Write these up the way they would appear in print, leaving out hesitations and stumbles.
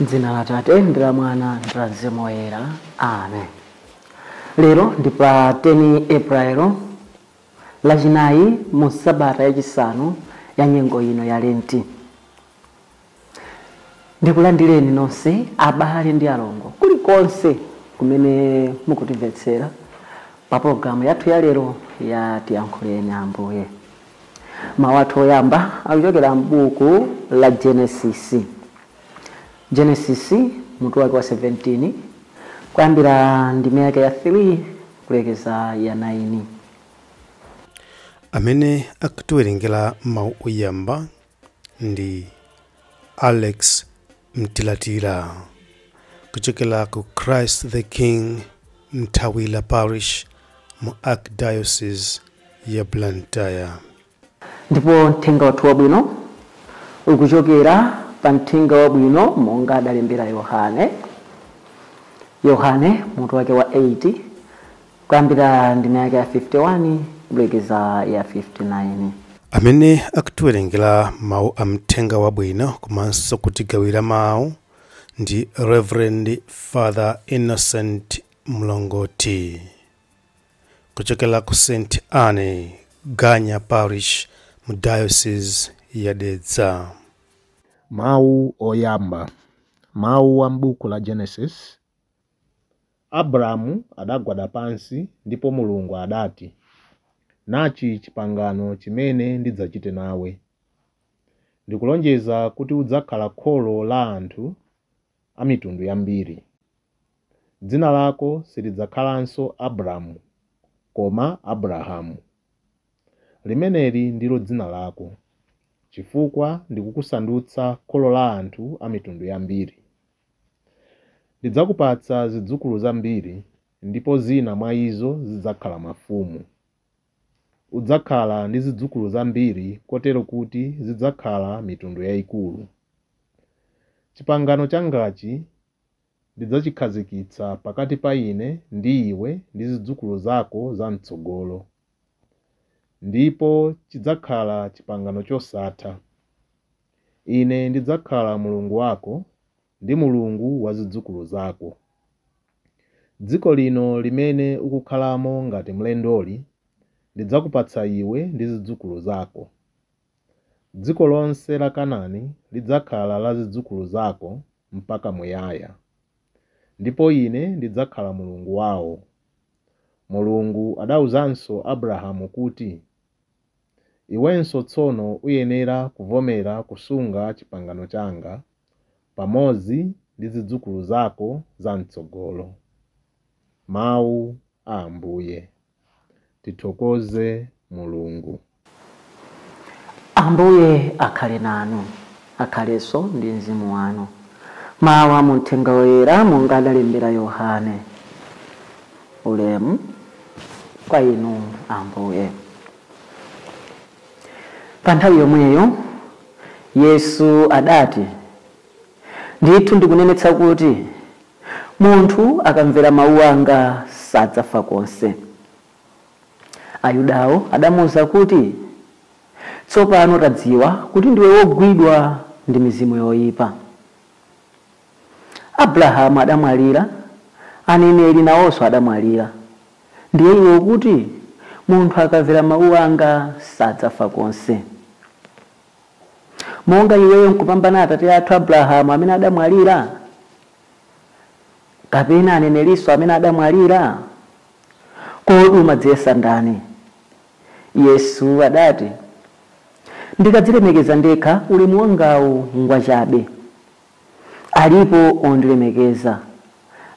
Dzina la Atate ndi la Mwana ndi la Mzimu Woyera. Amen. Lero ndi pa 10 April lachinayi mu sabata yachisanu ya nyengo ino ya Lenti. Ndikulandireni nonse abale ndi alongo kulikonse kumene mukutimvetsera pa programu yathu ya lero ya Tiyankhuleni Ambuye. Mawu athu oyamba akuchokera m'buku la Genesis mutu wake wa 17 kuyambira ndime yake ya 3 kulekeza ya 9. Amene akutiwerengera mawu oyamba ndi Alex Mtilatira kuchokera ku Christ the King Mtawila Parish mu Archdiocese ya Blantyre. Ndipo mthenga wathu wabwino ukuchokera pa mthenga wabwino monga adalembera Yohane mutu wake wa 8 kuyambira ndime yake ya 51 kulekeza ya 59. Amene akutiwerengera mawu a mthenga wabwino komanso kutigawira mawu ndi Reverend Father Innocent Mlongoti kuchokera ku St. Anne Ganya Parish mu Diocese ya Dedza. Mawu oyamba. Mawu wa m'buku la Genesis. Abrahamu adagwada pansi ndipo Mulungu adati, nachi chipangano chimene ndidzachite nawe. Ndikulonjeza kuti udzakhala kholo la anthu a mitundu yambiri. Dzina lako silidzakhalanso Abrahamu, koma Abrahamu. Limeneli ndilo dzina lako, chifukwa ndikukusandutsa kholo la anthu a mitundu yambiri. Ndidzakupatsa zidzukulu zambiri, ndipo zina mwa izo zidzakhala mafumu. Udzakhala ndi zidzukulu zambiri kotero kuti zidzakhala mitundu yayikulu. Chipangano changachi ndidzachikhazikitsa pakati pa Ine ndi iwe ndi zidzukulu zako zam'tsogolo. Ndipo chidzakhala chipangano chosatha. Ine ndidzakhala Mulungu wako ndi Mulungu wa zidzukulu zako. Dziko lino limene ukukhalamo ngati mlendoli ndidzakupatsa iwe ndi zidzukulu zako. Dziko lonse la Kanaani lidzakhala la zidzukulu zako mpaka muyaya. Ndipo Ine ndidzakhala Mulungu wawo. Mulungu adawuzanso Abrahamu kuti, iwenso tsono uyenera kuvomera kusunga chipangano changa pamodzi ndi zidzukulu zako zam'tsogolo. Mawu a Ambuye. Tithokoze Mulungu. Ambuye akhale nanu, akhalenso ndi mzimu wanu. Mawu a mthenga woyera monga adalembera Yohane. Ulemu kwa inu Ambuye. Pa nthawi yomweyo Yesu adati, ndithu ndikunenetsa kuti munthu akamvera mawu anga sadzafa konse. Ayudawo adamuwuza kuti, tsopano tadziwa kuti ndiwe wogwidwa ndi mizimu yoyipa. Abrahamu adamwalira, aneneri nawonso adamwalira. Ndiye iwe kuti munthu akamvera mawu anga sadzafa konse. Monga iweyo nkupambana atate athu Abrahamu amene adamwalira, kapena aneneriso amene adamwalira, kodi umadziyesa ndani? Yesu adati, ndikadzilemekeza ndekha ulemu wangawu ngwachabe. Alipo ondilemekeza,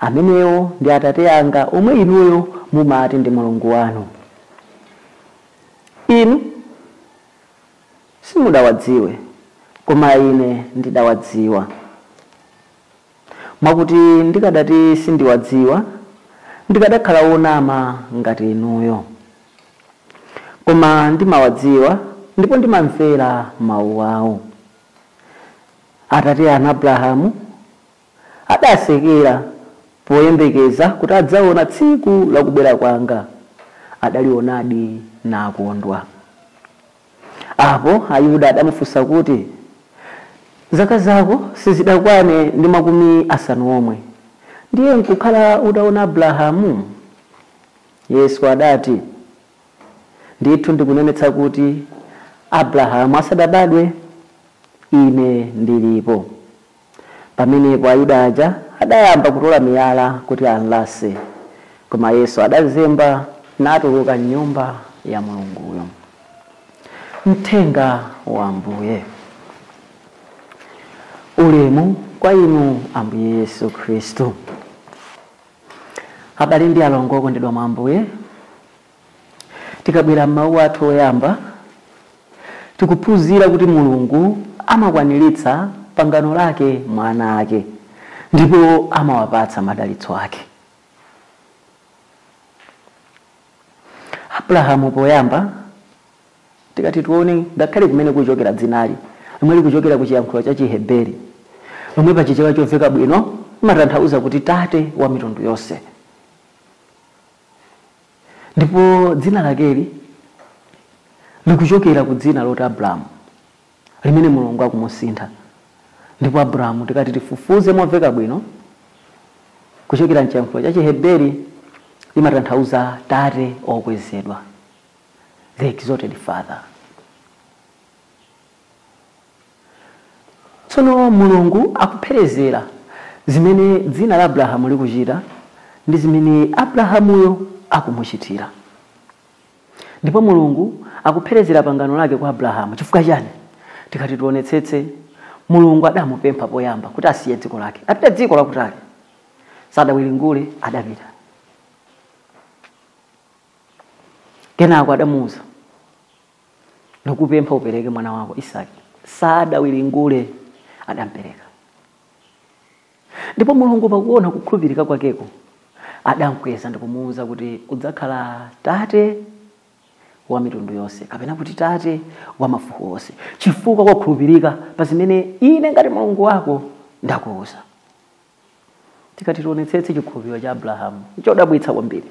amenewo ndi atate anga omwe inuyo mumati ndi Mulungu wanu. Inu simudawadziwe, koma Ine ndidawadziwa. Mwakuti ndikadati sindiwadziwa, ndikadakhala wonama ngati inuyo. Koma ndimawadziwa ndipo ndimamvera mawu awo. Atate anu Abrahamu adasekera poyembekeza kuti adzaona tsiku la kubwera kwanga. Adalionadi nakondwa. Apo Ayuda adamufunsa kuti, zaka zako sizidakwane ndi makumi asanu omwe. Ndiye nkukhala utaona Abrahamu. Yesu adati, ndithu ndikunenetsa kuti Abrahamu asadabadwe ine ndilipo. Pamenepo Ayuda aja adayamba kutola miyala kuti anlase, koma Yesu adazemba natuluka nyumba ya Mulunguyo. Mthenga wa Ambuye. Ulemu kwa inu Ambuye Yesu Kristu. Habari ndi alongo okondedwa mwa Ambuye. Tikabwera mawu athu oyamba, tikuphunzira kuti Mulungu amakwaniritsa pangano lake mwana ake, ndipo amawapatsa madalitso ake. Abrahamu poyamba tikati tuone ngakhale kumene kuchokera dzinali, lomwe likuchokera ku chiyankhulo cha Chiheberi, lomwe pachichewa chomveka bwino matanthauza kuti tate wa mitundu yonse. Ndipo dzina lakeli likuchokera ku dzina loti Abrahamu, limene Mulungu akumusintha. Ndipo Abrahamu tikati tifufuze momveka bwino kuchokera mchiyankhulo cha Chiheberi limatanthauza tate okwezedwa, the exalted father. Tsono Mulungu akupherezera zimene dzina la Abrahamu likuchita ndi zimene Abrahamuyo akumuchitira. Ndipo Mulungu akupherezera pangano lake kwa Abrahamu chifukwa chani? Tikati tionetsetse, Mulungu adamupempha poyamba kuti asiye dziko lake, apite dziko lakutali, sadawilingule adapita. Kenako adamuwuza, ndikupempha upereke mwana wako Isaki, sadawilingule adampereka. Ndipo Mulungu pakuona kukhulupirika kwakeko adamkweza ndikumuwuza kuti udzakhala tate wa mitundu yonse, kapena kuti tate wa mafuko onse, chifukwa kwakhulupirika pa zimene ine ngati Mulungu wako ndakuwuza. Tikati tionetsetse chikhulupiriro cha Abrahamu chodabwitsa kwambiri.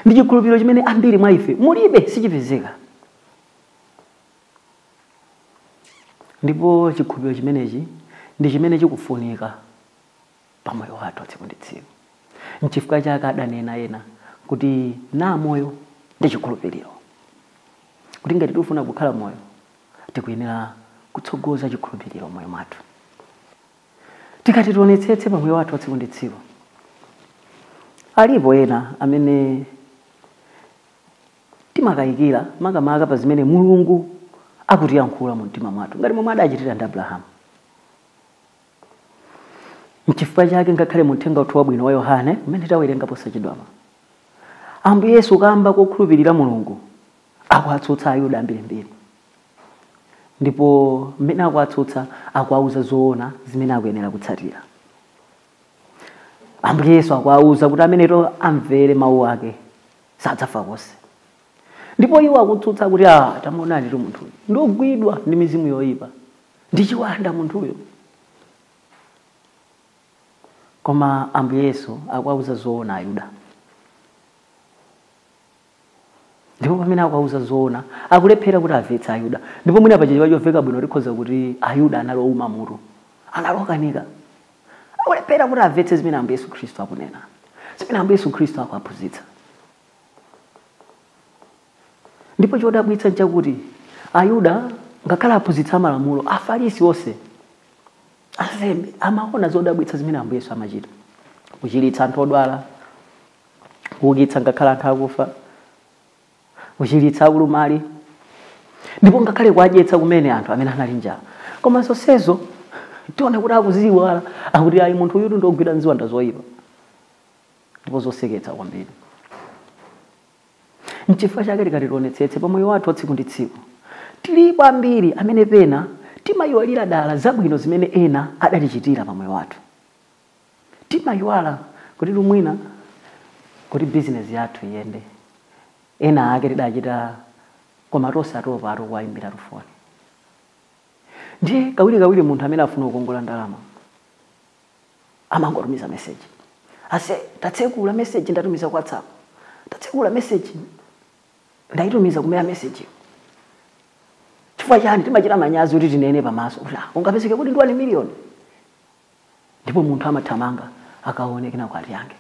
Ndi chikhulupiriro chimene ambiri mwa ife mulibe, sichipezeka. Ndipo chikhulupiriro chimenechi ndi chimene chikufunika pa moyo wathu tsiku ndi tsiku. N'chifukwa chake adanena ena kuti na moyo ndi chikhulupiriro. Kuti ngati tikufuna kukhala moyo, tikuyenera kutsogoza chikhulupiriro moyo mwathu. Tikati tionetsetse pa moyo wathu tsiku ndi tsiku, alipo ena amene timakayikira makamaka pa zimene Mulungu akutiyankhula mu mtima mwathu, ngati momwe adachitira ndi Abrahamu. N'chifukwa chake ngakhale mu uthenga wathu wabwino wa Yohane umene tawerenga posachedwapa, Ambuye Yesu kamba kokhulupirira Mulungu akuwatsutsa Ayuda ambirimbiri. Ndipo mmene akuwatsutsa akuwauza zoona zimene akuyenera kutsatira. Ambuye Yesu akuwauza kuti ameneto amvere mawu ake sadzafa konse. Ndipo iwo akutsutsa kuti tamuonani tu munthuyu ndogwidwa ndi mizimu yoyipa, ndi chiwanda munthuyo. Koma Ambuye Yesu akuwauza zoona Ayuda. Ndipo pamene akuwauza zoona akulephera kuti amvetse Ayuda. Ndipo mwina pachichewa chomveka bwino likhoza kuti Ayuda analouma mutu, analokanika, akulephera kuti amvetse zimene Ambuye Yesu Khristu akunena, zimene Ambuye Yesu Khristu akuwaphunzitsa. Ndipo chodabwitsa nchakuti Ayuda ngakhala aphunzitsa malamulo, Afarisi onse, azembe, amaona zodabwitsa zimene Ambuye Yesu amachita. Kuchiritsa anthu odwala, kuukitsa ngakhala anthu akufa, kuchiritsa ulumali, ndipo ngakhale kuadyetsa kumene anthu amene anali njala. Koma zonsezo tione kuti akuziwala, akuti ayi munthu uyu ndogwira nziwanda zoyipa, ndipo zoseketsa kwambiri. N'chifukwa chake tikati tionetsetse pa moyo wathu tsiku ndi tsiku, tilipo ambiri amene pena timayiwalira dala zabwino zimene ena adatichitira pa moyo wathu. Timayiwala kuti lumwina kuti business yathu iyende, ena ake tidachita koma tonse atopa atokuwayimbira tufoni. Ndiye kawiri munthu amene afuna kukongola ndalama amangotumiza message, ase tatsekula message ndatumiza ku WhatsApp, tatsekula message ndaitumiza kumera message. chifukwa chani timachita manyazi kuti tinene pamaso ungapezeke kuti ndiwani miliyoni ndipo munthu amathamanga akaonekena kwati yange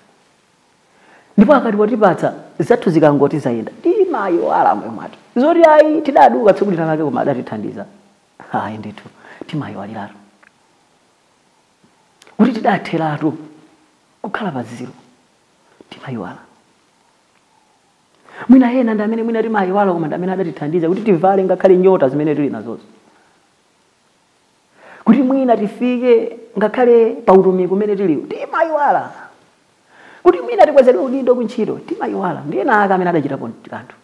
ndipo akati potipatsa zathu zikangoti zayenda timayiwala mwe mwatu zoti ayi tidaduka tsiku lina lake koma adatithandiza ayi ndithu timayiwaliratu kuti tidatheratu kukhala paziro timayiwala mwina yena ndi amene mwina timayiwala koma ndi amene adatithandiza kuti tivale ngakhale nyota zimene tili nazozo kuti mwina tifike ngakhale pa utumiki umene tiliwo timayiwala kuti mwina tikwezedwe udindo kuntchito timayiwala ndiye naka amene adachitapo kanthu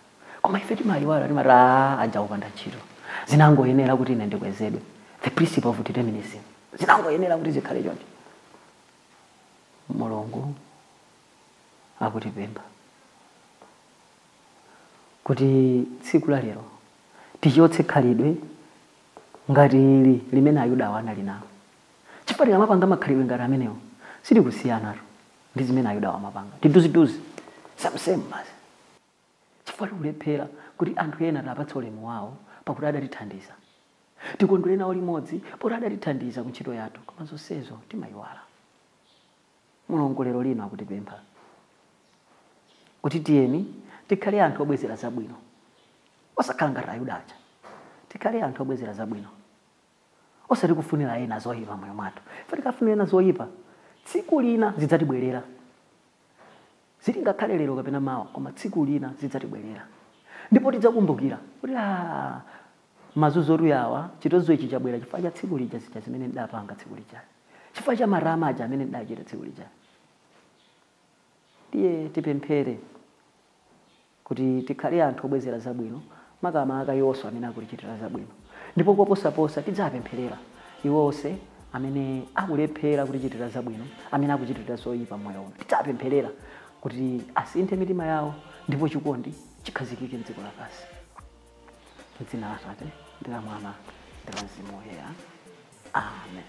koma ife timayiwala timati aja upanda ntchito zinangoyenera kuti ine ndikwezedwe the principle of determinism zinangoyenera kuti zikhale choncho Mulungu akutipempha kuti tsiku la lero tichotse khalidwe ngati ili limene Ayuda anali nawo chifukwa tikamapanga makhalidwe ngati amenewo sitikusiyanato ndi zimene Ayuda amapanga tiduziduzi samsemu basi chifukwa tikulephera kuti anthu ena tapatsa ulemu wawo pakuti adatithandiza tikondwere nawo limodzi pakuti adatithandiza kuntchito yathu koma zonsezo timayiwala Mulungu lero lino akutipempha kuti tiyeni tikhale anthu obwezera zabwino osakhala ngati Ayuda aja tikhale anthu obwezera zabwino osati kufunira ena zoyipa moyo mwathu ife tikafunira ena zoyipa tsiku lina zidzatibwerera zili ngakhale lero kapena mawa koma tsiku lina zidzatibwerera ndipo tidzakumbukira kuti mazunzo yawa chitozo ichi chabwera chifukwa cha tsiku lija zija zimene ndapanga tsiku lija chifukwa cha marama aja amene ndachita tsiku lija tiye tipemphere kuti tikhale anthu obwezera zabwino makamaka Yoswa amene akulichitira zabwino ndipo koposaposa tidzapempherera iwonse amene akulephera kulichitira zabwino amene akuchitira zoyipa moyo uno tidzapempherera kuti asinthe mitima yawo ndipo chikondi chikhazikike m'dziko lapansi m'dzina la Atate ndi la Mwana ndi la Mzimu Woyera amen